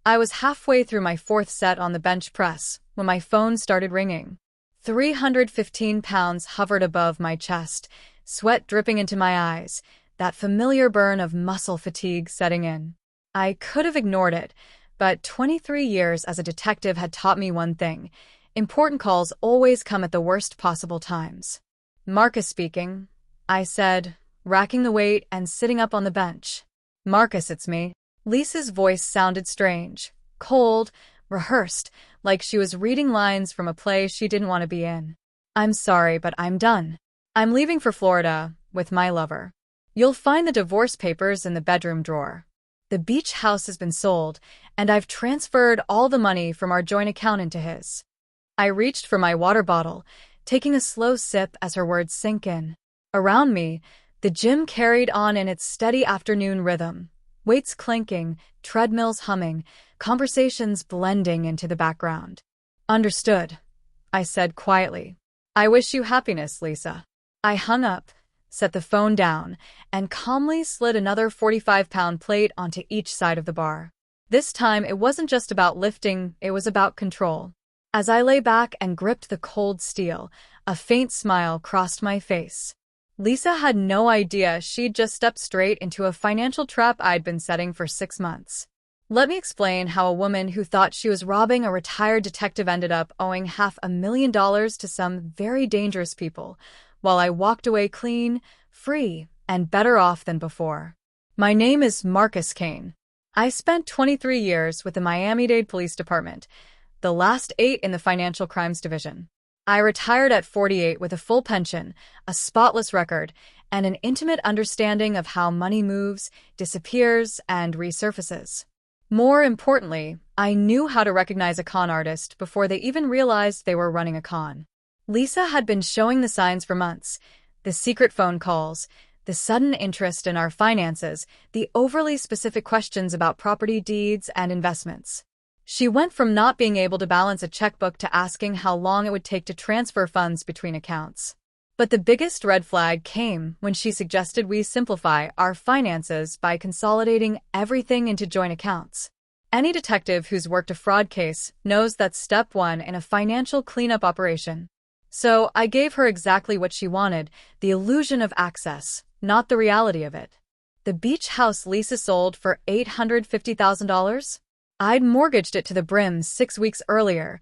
I was halfway through my fourth set on the bench press when my phone started ringing. 315 pounds hovered above my chest, sweat dripping into my eyes, that familiar burn of muscle fatigue setting in. I could have ignored it, but 23 years as a detective had taught me one thing. Important calls always come at the worst possible times. "Marcus speaking," I said, racking the weight and sitting up on the bench. "Marcus, it's me." Lisa's voice sounded strange, cold, rehearsed, like she was reading lines from a play she didn't want to be in. "I'm sorry, but I'm done. I'm leaving for Florida with my lover. You'll find the divorce papers in the bedroom drawer. The beach house has been sold, and I've transferred all the money from our joint account into his." I reached for my water bottle, taking a slow sip as her words sank in. Around me, the gym carried on in its steady afternoon rhythm, weights clinking, treadmills humming, conversations blending into the background. "Understood," I said quietly. "I wish you happiness, Lisa." I hung up, set the phone down, and calmly slid another 45-pound plate onto each side of the bar. This time, it wasn't just about lifting, it was about control. As I lay back and gripped the cold steel, a faint smile crossed my face. Lisa had no idea she'd just stepped straight into a financial trap I'd been setting for 6 months. Let me explain how a woman who thought she was robbing a retired detective ended up owing $500,000 to some very dangerous people, while I walked away clean, free, and better off than before. My name is Marcus Kaine. I spent 23 years with the Miami-Dade Police Department, the last 8 in the Financial Crimes Division. I retired at 48 with a full pension, a spotless record, and an intimate understanding of how money moves, disappears, and resurfaces. More importantly, I knew how to recognize a con artist before they even realized they were running a con. Lisa had been showing the signs for months: the secret phone calls, the sudden interest in our finances, the overly specific questions about property deeds and investments. She went from not being able to balance a checkbook to asking how long it would take to transfer funds between accounts. But the biggest red flag came when she suggested we simplify our finances by consolidating everything into joint accounts. Any detective who's worked a fraud case knows that's step 1 in a financial cleanup operation. So I gave her exactly what she wanted: the illusion of access, not the reality of it. The beach house Lisa sold for $850,000? I'd mortgaged it to the brim 6 weeks earlier,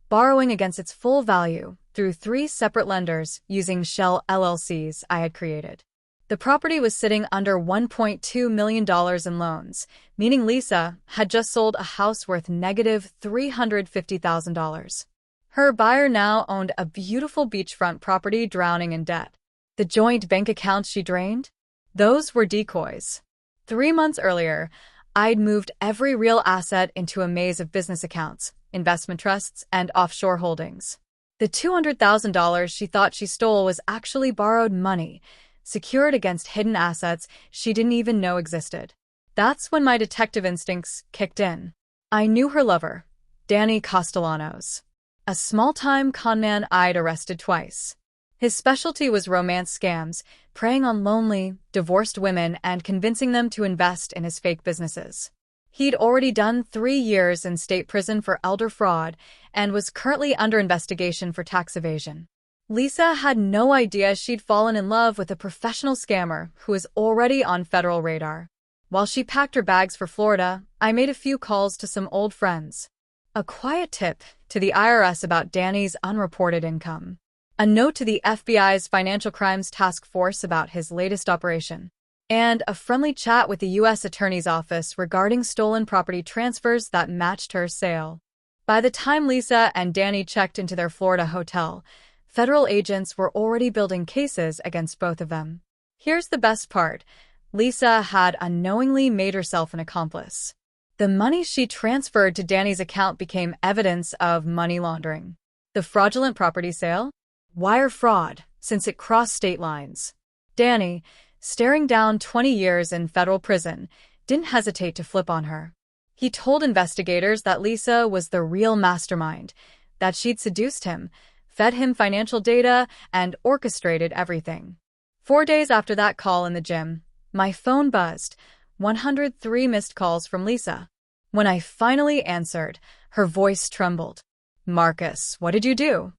borrowing against its full value through 3 separate lenders using shell LLCs I had created. The property was sitting under $1.2 million in loans, meaning Lisa had just sold a house worth negative $350,000. Her buyer now owned a beautiful beachfront property drowning in debt. The joint bank accounts she drained? Those were decoys. 3 months earlier, I'd moved every real asset into a maze of business accounts, investment trusts, and offshore holdings. The $200,000 she thought she stole was actually borrowed money, secured against hidden assets she didn't even know existed. That's when my detective instincts kicked in. I knew her lover, Danny Castellanos, a small-time conman I'd arrested twice. His specialty was romance scams, preying on lonely, divorced women and convincing them to invest in his fake businesses. He'd already done 3 years in state prison for elder fraud and was currently under investigation for tax evasion. Lisa had no idea she'd fallen in love with a professional scammer who was already on federal radar. While she packed her bags for Florida, I made a few calls to some old friends. A quiet tip to the IRS about Danny's unreported income. A note to the FBI's Financial Crimes Task Force about his latest operation. And a friendly chat with the U.S. Attorney's Office regarding stolen property transfers that matched her sale. By the time Lisa and Danny checked into their Florida hotel, federal agents were already building cases against both of them. Here's the best part: Lisa had unknowingly made herself an accomplice. The money she transferred to Danny's account became evidence of money laundering. The fraudulent property sale? Wire fraud, since it crossed state lines. Danny, staring down 20 years in federal prison, didn't hesitate to flip on her. He told investigators that Lisa was the real mastermind, that she'd seduced him, fed him financial data, and orchestrated everything. 4 days after that call in the gym, my phone buzzed. 103 missed calls from Lisa. When I finally answered, her voice trembled. Marcus, what did you do?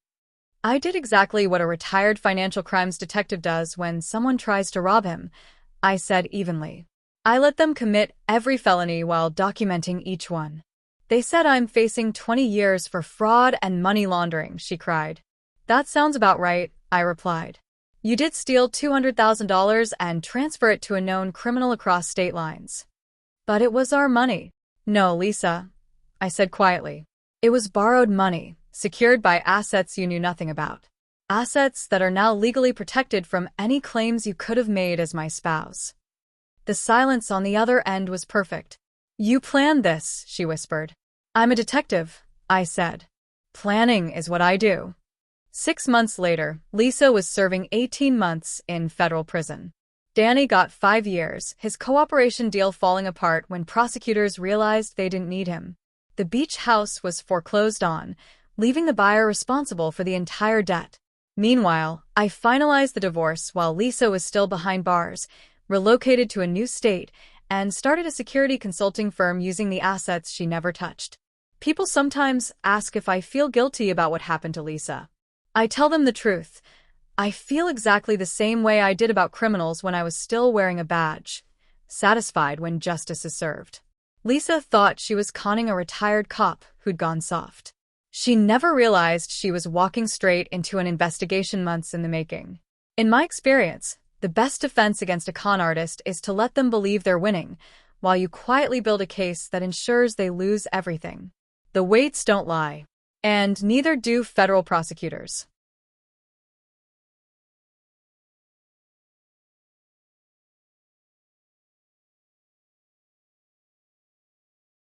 I did exactly what a retired financial crimes detective does when someone tries to rob him, I said evenly. I let them commit every felony while documenting each one. They said I'm facing 20 years for fraud and money laundering, she cried. That sounds about right, I replied. You did steal $200,000 and transfer it to a known criminal across state lines. But it was our money. No, Lisa, I said quietly. It was borrowed money, secured by assets you knew nothing about. Assets that are now legally protected from any claims you could have made as my spouse. The silence on the other end was perfect. You planned this, she whispered. I'm a detective, I said. Planning is what I do. 6 months later, Lisa was serving 18 months in federal prison. Danny got 5 years, his cooperation deal falling apart when prosecutors realized they didn't need him. The beach house was foreclosed on, leaving the buyer responsible for the entire debt. Meanwhile, I finalized the divorce while Lisa was still behind bars, relocated to a new state, and started a security consulting firm using the assets she never touched. People sometimes ask if I feel guilty about what happened to Lisa. I tell them the truth. I feel exactly the same way I did about criminals when I was still wearing a badge, satisfied when justice is served. Lisa thought she was conning a retired cop who'd gone soft. She never realized she was walking straight into an investigation months in the making. In my experience, the best defense against a con artist is to let them believe they're winning, while you quietly build a case that ensures they lose everything. The weights don't lie. And neither do federal prosecutors.